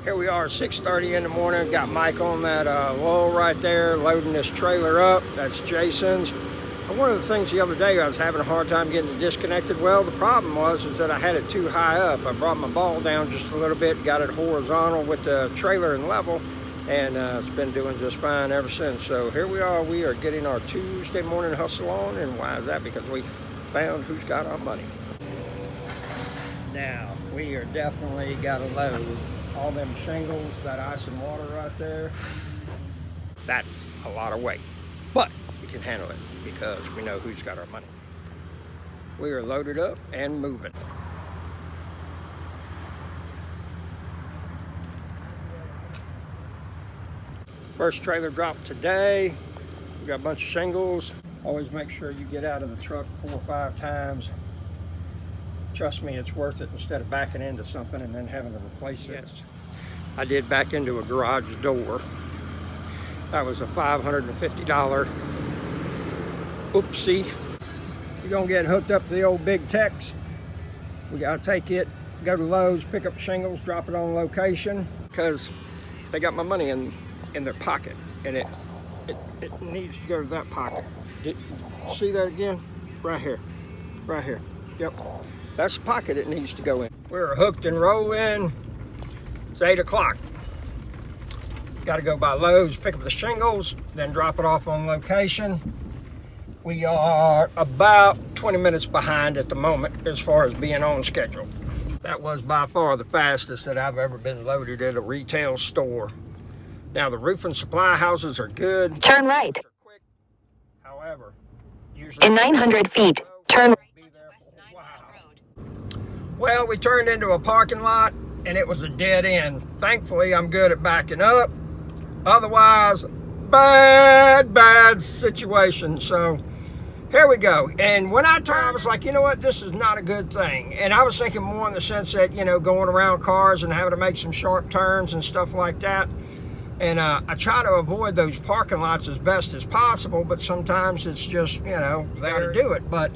Here we are, 6:30 in the morning. Got Mike on that lull right there, loading this trailer up. That's Jason's. And one of the things the other day, I was having a hard time getting it disconnected. Well, the problem was that I had it too high up. I brought my ball down just a little bit, got it horizontal with the trailer and level, and it's been doing just fine ever since. So here we are. We are getting our Tuesday morning hustle on. And why is that? Because we found who's got our money. Now, we are definitely got a load. All them shingles, that ice and water right there, that's a lot of weight. But we can handle it because we know who's got our money. We are loaded up and moving. First trailer drop today. We got a bunch of shingles. Always make sure you get out of the truck 4 or 5 times. Trust me, it's worth it instead of backing into something and then having to replace it. I did back into a garage door. That was a $550 oopsie. You're gonna get hooked up to the old Big Tex. We gotta take it, go to Lowe's, pick up shingles, drop it on location, because they got my money in their pocket, and it needs to go to that pocket. See that again? Right here, right here. Yep. That's the pocket it needs to go in. We're hooked and rolling. It's 8 o'clock. Got to go by Lowe's, pick up the shingles, then drop it off on location. We are about 20 minutes behind at the moment as far as being on schedule. That was by far the fastest that I've ever been loaded at a retail store. Now the roofing supply houses are good. Turn right. Quick. However, usually in 900 feet, turn right. Well, we turned into a parking lot and it was a dead end. Thankfully, I'm good at backing up. Otherwise, bad situation. So here we go. And when I turned, I was like, you know what? This is not a good thing. And I was thinking more in the sense that, you know, going around cars and having to make some sharp turns and stuff like that. And I try to avoid those parking lots as best as possible, but sometimes it's just, you know, there to do it. But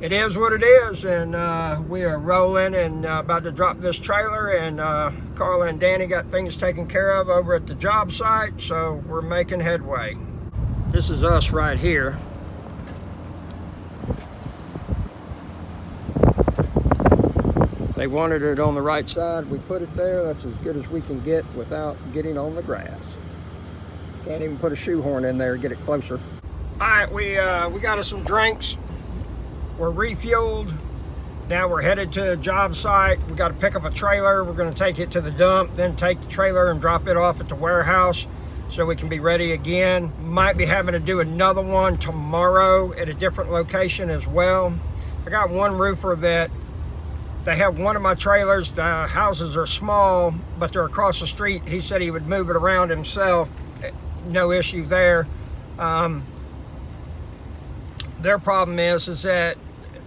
it is what it is, and we are rolling and about to drop this trailer, and Carla and Danny got things taken care of over at the job site, so we're making headway. This is us right here. They wanted it on the right side. We put it there. That's as good as we can get without getting on the grass. Can't even put a shoehorn in there to get it closer. All right, we got us some drinks. We're refueled. Now we're headed to a job site. We got to pick up a trailer. We're going to take it to the dump, then take the trailer and drop it off at the warehouse so we can be ready again. Might be having to do another one tomorrow at a different location as well. I got one roofer that they have one of my trailers. The houses are small, but they're across the street. He said he would move it around himself. No issue there. Their problem is that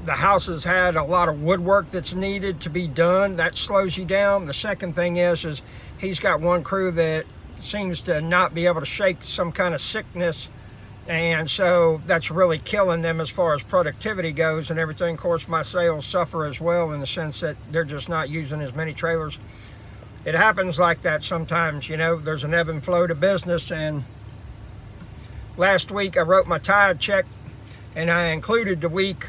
the house has had a lot of woodwork that's needed to be done. That slows you down. The second thing is he's got one crew that seems to not be able to shake some kind of sickness, and so that's really killing them as far as productivity goes and everything. Of course, my sales suffer as well in the sense that they're just not using as many trailers. It happens like that sometimes, you know. There's an ebb and flow to business, and last week I wrote my tide check, and I included the week,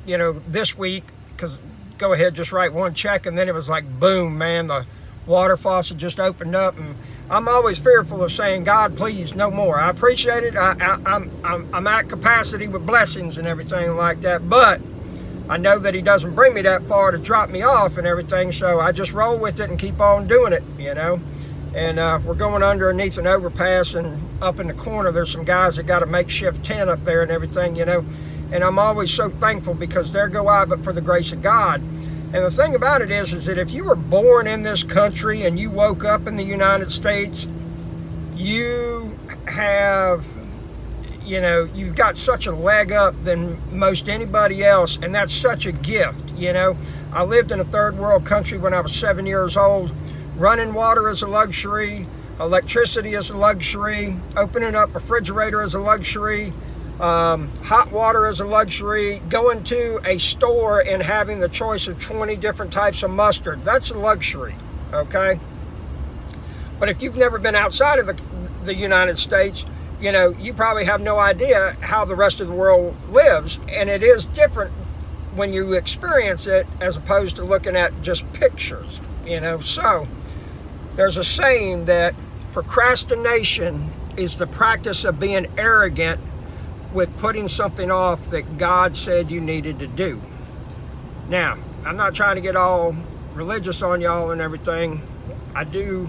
you know, this week, because go ahead, just write one check, and then it was like, boom, man, the water faucet just opened up, and I'm always fearful of saying, God, please, no more. I appreciate it. I'm at capacity with blessings and everything like that, but I know that he doesn't bring me that far to drop me off and everything, so I just roll with it and keep on doing it, you know. And we're going underneath an overpass, and up in the corner there's some guys that got a makeshift tent up there and everything, you know. And I'm always so thankful, because there go I but for the grace of God. And the thing about it is that if you were born in this country and you woke up in the United States, you have, you know, you've got such a leg up than most anybody else, and that's such a gift, you know. I lived in a third world country when I was 7 years old. Running water is a luxury, electricity is a luxury, opening up a refrigerator is a luxury, Hot water is a luxury. Going to a store and having the choice of 20 different types of mustard, that's a luxury, okay? But if you've never been outside of the United States, you know, you probably have no idea how the rest of the world lives. And it is different when you experience it as opposed to looking at just pictures, you know. So there's a saying that procrastination is the practice of being arrogant with putting something off that God said you needed to do. Now, I'm not trying to get all religious on y'all and everything. I do,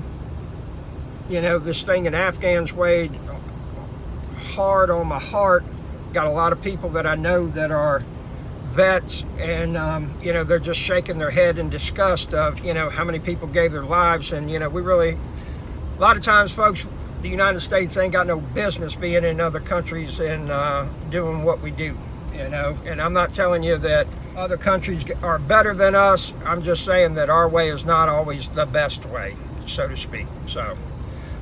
you know, this thing in Afghans weighed hard on my heart. Got a lot of people that I know that are vets, and you know, they're just shaking their head in disgust of, you know, how many people gave their lives. And you know, we really, a lot of times, folks, the United States ain't got no business being in other countries and doing what we do, you know. And I'm not telling you that other countries are better than us. I'm just saying that our way is not always the best way, so to speak. So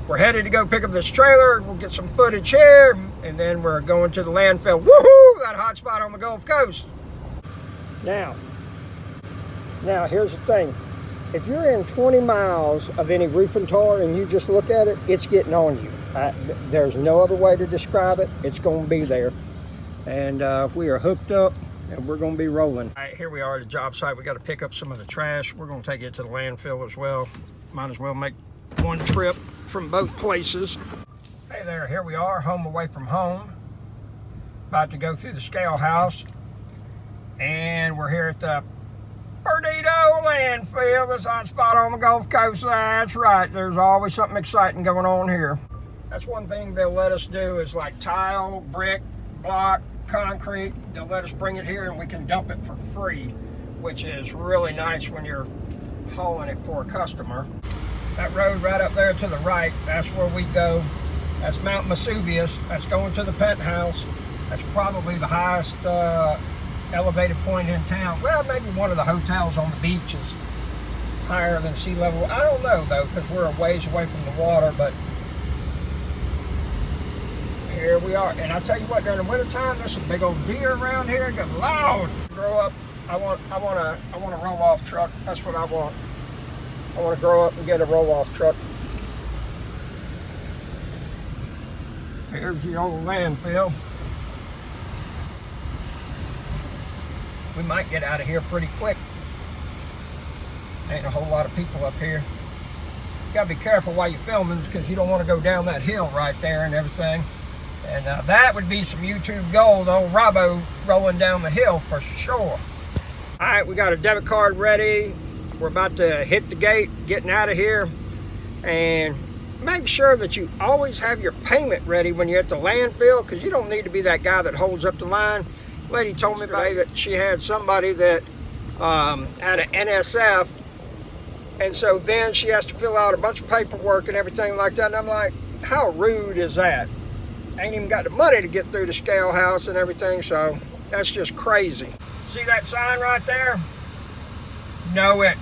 we're headed to go pick up this trailer. We'll get some footage here, and then we're going to the landfill. Woohoo! That hot spot on the Gulf Coast. Now, here's the thing. If you're in 20 miles of any roofing tar and you just look at it, it's getting on you. There's no other way to describe it. It's going to be there. And we are hooked up, and we're going to be rolling. All right, here we are at the job site. We got to pick up some of the trash. We're going to take it to the landfill as well. Might as well make one trip from both places. Hey there, here we are, home away from home. About to go through the scale house. And we're here at the Perdido landfill, this hot spot on the Gulf Coast. That's right, there's always something exciting going on here. That's one thing they'll let us do is like tile, brick, block, concrete. They'll let us bring it here and we can dump it for free, which is really nice when you're hauling it for a customer. That road right up there to the right, that's where we go. That's Mount Vesuvius. That's going to the penthouse. That's probably the highest elevated point in town. Well, maybe one of the hotels on the beach is higher than sea level. I don't know though, because we're a ways away from the water, but here we are. And I tell you what, during the winter time, there's some big old deer around here. It got loud. Grow up, I want a roll-off truck. That's what I want. I want to grow up and get a roll-off truck. Here's the old landfill. We might get out of here pretty quick. Ain't a whole lot of people up here. You gotta be careful while you're filming because you don't want to go down that hill right there and everything. And that would be some YouTube gold, old Robbo rolling down the hill for sure. All right, we got a debit card ready. We're about to hit the gate, getting out of here. And make sure that you always have your payment ready when you're at the landfill, because you don't need to be that guy that holds up the line. Lady told me today that she had somebody that had an NSF, and so then she has to fill out a bunch of paperwork and everything like that. And I'm like, how rude is that? Ain't even got the money to get through the scale house and everything, so that's just crazy. See that sign right there? Know it,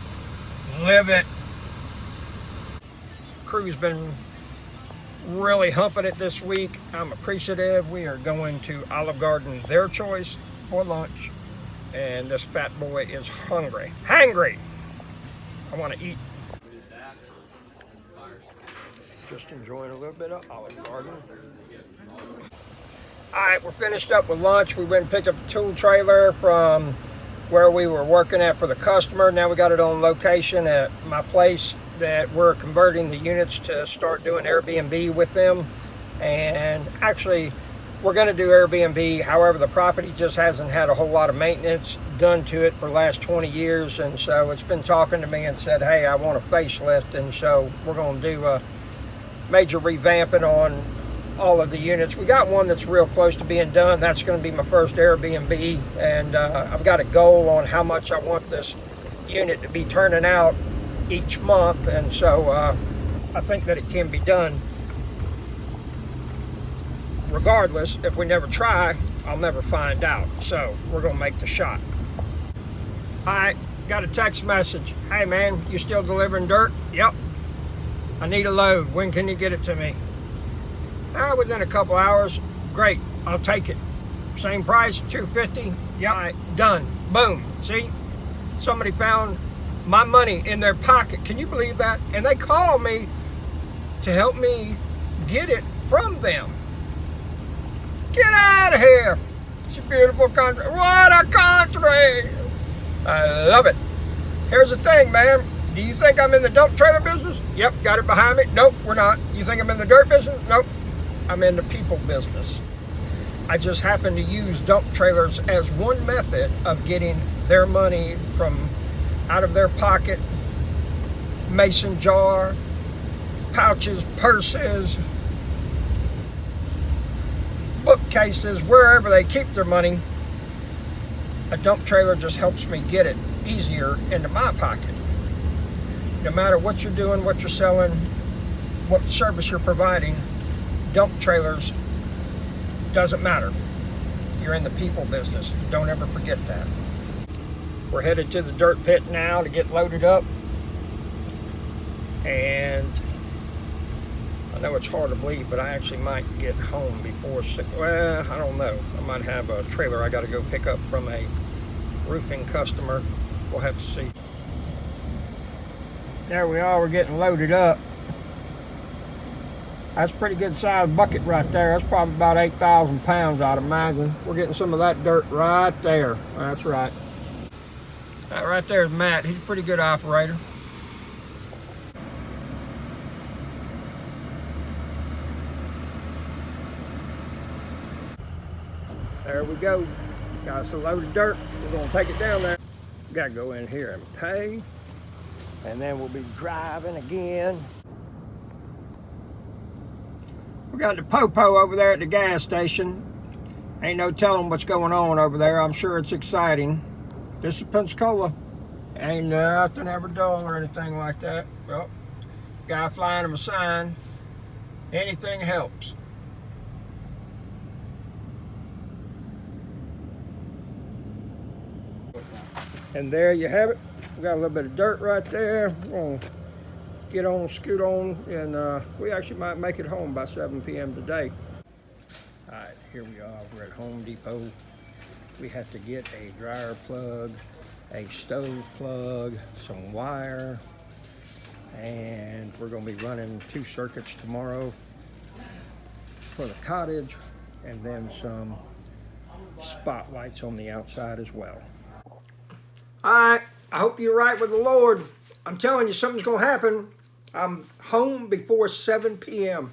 live it. Crew's been really humping it this week. I'm appreciative. We are going to Olive Garden, their choice, for lunch. And this fat boy is hungry. Hangry! I want to eat. Just enjoying a little bit of Olive Garden. Alright, we're finished up with lunch. We went and picked up a tool trailer from where we were working at for the customer. Now we got it on location at my place that we're converting the units to start doing Airbnb with them. And actually, we're going to do Airbnb. However, the property just hasn't had a whole lot of maintenance done to it for the last 20 years. And so it's been talking to me and said, hey, I want a facelift. And so we're going to do a major revamping on all of the units. We got one that's real close to being done. That's going to be my first Airbnb. And I've got a goal on how much I want this unit to be turning out each month. And so I think that it can be done. Regardless, if we never try, I'll never find out. So we're gonna make the shot. All right, got a text message. Hey man, you still delivering dirt? Yep. I need a load. When can you get it to me? Within a couple hours. Great, I'll take it. Same price, $250. Yep. All right, done. Boom. See? Somebody found my money in their pocket. Can you believe that? And they called me to help me get it from them. Get out of here. It's a beautiful country. What a country. I love it. Here's the thing, man. Do you think I'm in the dump trailer business? Yep, got it behind me. Nope, we're not. You think I'm in the dirt business? Nope. I'm in the people business. I just happen to use dump trailers as one method of getting their money from out of their pocket, mason jar, pouches, purses, bookcases, wherever they keep their money. A dump trailer just helps me get it easier into my pocket. No matter what you're doing, what you're selling, what service you're providing, dump trailers doesn't matter. You're in the people business. Don't ever forget that. We're headed to the dirt pit now to get loaded up. And I know it's hard to believe, but I actually might get home before 6. Well, I don't know. I might have a trailer I got to go pick up from a roofing customer. We'll have to see. There we are. We're getting loaded up. That's a pretty good sized bucket right there. That's probably about 8,000 pounds, I'd imagine. We're getting some of that dirt right there. That's right. That right there is Matt. He's a pretty good operator. There we go. Got us a load of dirt. We're going to take it down there. Got to go in here and pay. And then we'll be driving again. We got the Popo over there at the gas station. Ain't no telling what's going on over there. I'm sure it's exciting. This is Pensacola. Ain't nothing ever dull or anything like that. Well, guy flying him a sign. Anything helps. And there you have it. We got a little bit of dirt right there. We're going to get on, scoot on, and we actually might make it home by 7 p.m. today. All right, here we are. We're at Home Depot. We have to get a dryer plug, a stove plug, some wire, and we're going to be running 2 circuits tomorrow for the cottage, and then some spotlights on the outside as well. All right, I hope you're right with the Lord. I'm telling you, something's going to happen. I'm home before 7 p.m.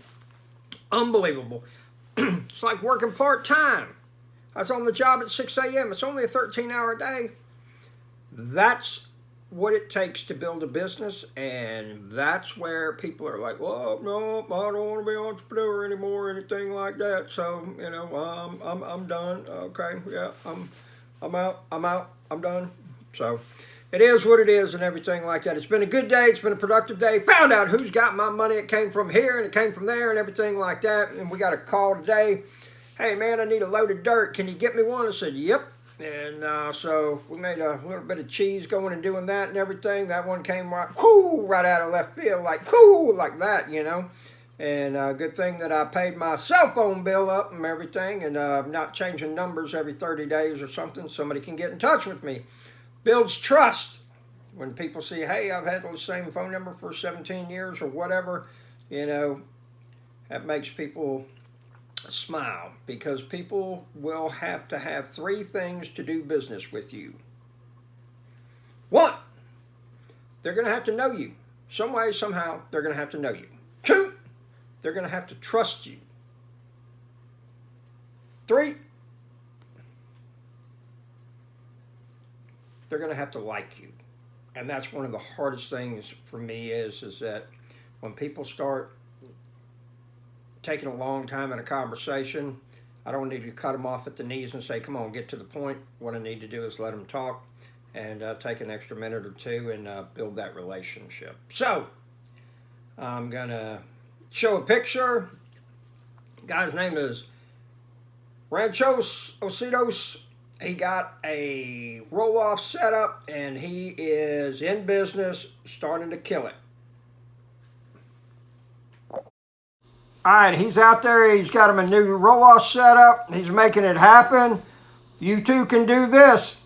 Unbelievable. It's like working part-time. I was on the job at 6 a.m. It's only a 13-hour day. That's what it takes to build a business, and that's where people are like, well, no, I don't want to be an entrepreneur anymore or anything like that. So, you know, I'm done. Okay, yeah, I'm out, I'm done. So it is what it is and everything like that. It's been a good day. It's been a productive day. Found out who's got my money. It came from here and it came from there and everything like that. And we got a call today. Hey, man, I need a load of dirt. Can you get me one? I said, yep. And so we made a little bit of cheese going and doing that and everything. That one came right, whoo, right out of left field, like, whoo, like that, you know. And good thing that I paid my cell phone bill up and everything, and not changing numbers every 30 days or something. Somebody can get in touch with me. Builds trust. When people see, hey, I've had the same phone number for 17 years or whatever, you know, that makes people smile, because people will have to have 3 things to do business with you. 1, they're going to have to know you. Some way, somehow, they're going to have to know you. 2, they're going to have to trust you. 3, they're going to have to like you. And that's one of the hardest things for me is that when people start taking a long time in a conversation, I don't need to cut them off at the knees and say, come on, get to the point. What I need to do is let them talk and take an extra minute or 2 and build that relationship. So I'm going to show a picture. The guy's name is Ranchos Ositos. He got a roll-off setup, and he is in business, starting to kill it. All right, he's out there. He's got him a new roll-off setup. He's making it happen. You too can do this.